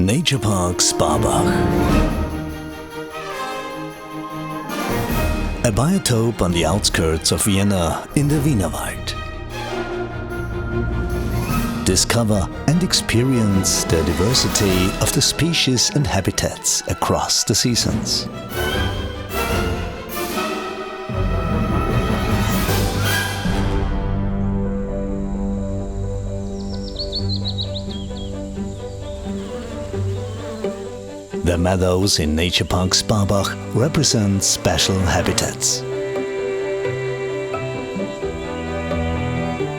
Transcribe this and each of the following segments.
Naturpark Sparbach. A biotope on the outskirts of Vienna in the Wienerwald. Discover and experience the diversity of the species and habitats across the seasons. The meadows in Naturpark Sparbach represent special habitats.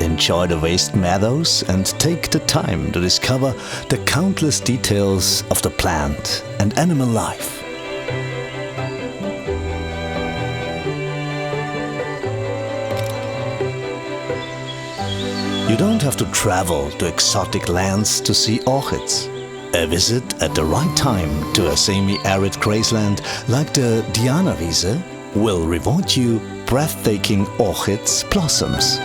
Enjoy the vast meadows and take the time to discover the countless details of the plant and animal life. You don't have to travel to exotic lands to see orchids. A visit at the right time to a semi-arid grassland like the Vienna will reward you breathtaking orchids blossoms.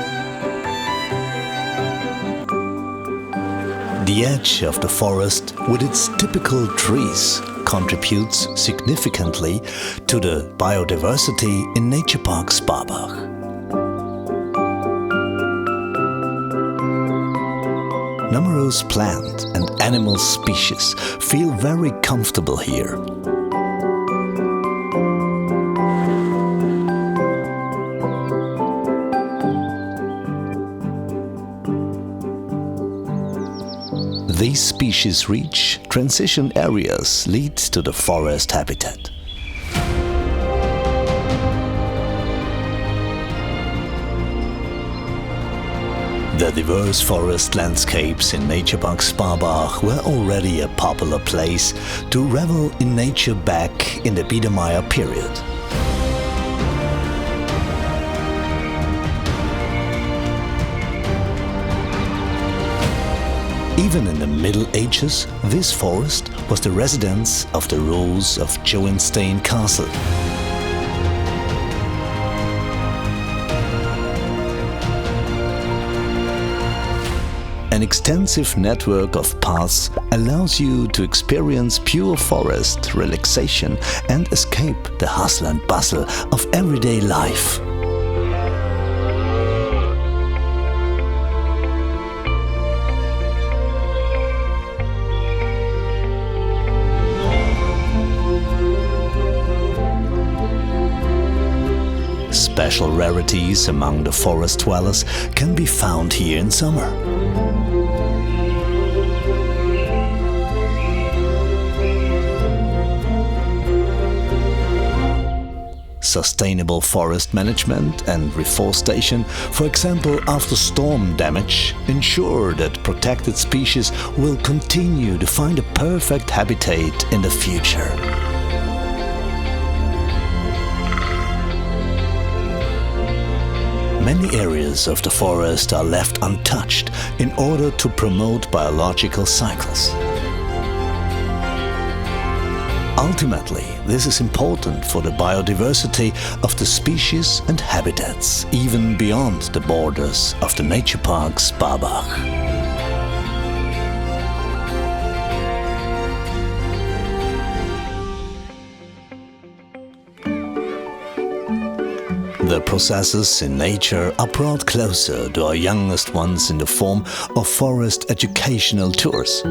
The edge of the forest with its typical trees contributes significantly to the biodiversity in Naturpark Sparbach. Numerous plant and animal species feel very comfortable here. These species reach transition areas lead to the forest habitat. The diverse forest landscapes in Naturpark Sparbach were already a popular place to revel in nature back in the Biedermeier period. Even in the Middle Ages, this forest was the residence of the rules of Hohenstein Castle. An extensive network of paths allows you to experience pure forest relaxation and escape the hustle and bustle of everyday life. Special rarities among the forest dwellers can be found here in summer. Sustainable forest management and reforestation, for example after storm damage, ensure that protected species will continue to find a perfect habitat in the future. Many areas of the forest are left untouched in order to promote biological cycles. Ultimately, this is important for the biodiversity of the species and habitats, even beyond the borders of the Naturpark Sparbach. The processes in nature are brought closer to our youngest ones in the form of forest educational tours.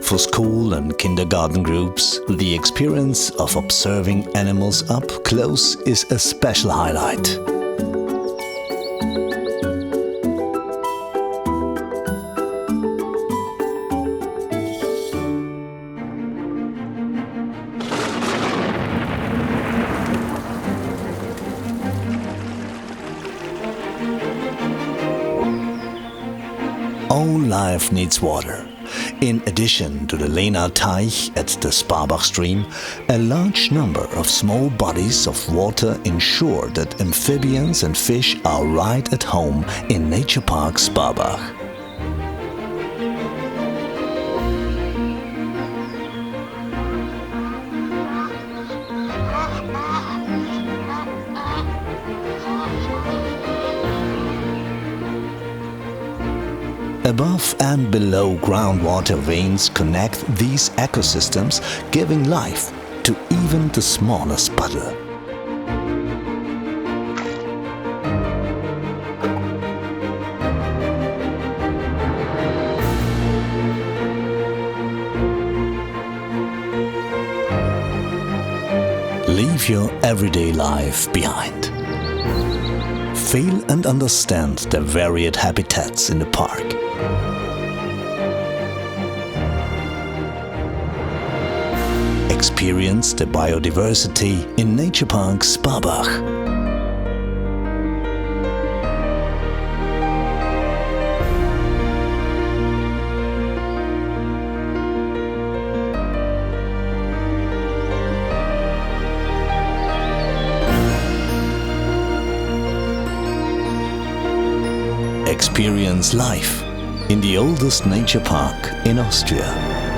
For school and kindergarten groups, the experience of observing animals up close is a special highlight. All life needs water. In addition to the Lena Teich at the Sparbach stream, a large number of small bodies of water ensure that amphibians and fish are right at home in Naturpark Sparbach. Above and below groundwater veins connect these ecosystems, giving life to even the smallest puddle. Leave your everyday life behind. Feel and understand the varied habitats in the park. Experience the biodiversity in Naturpark Sparbach. Experience life in the oldest nature park in Austria.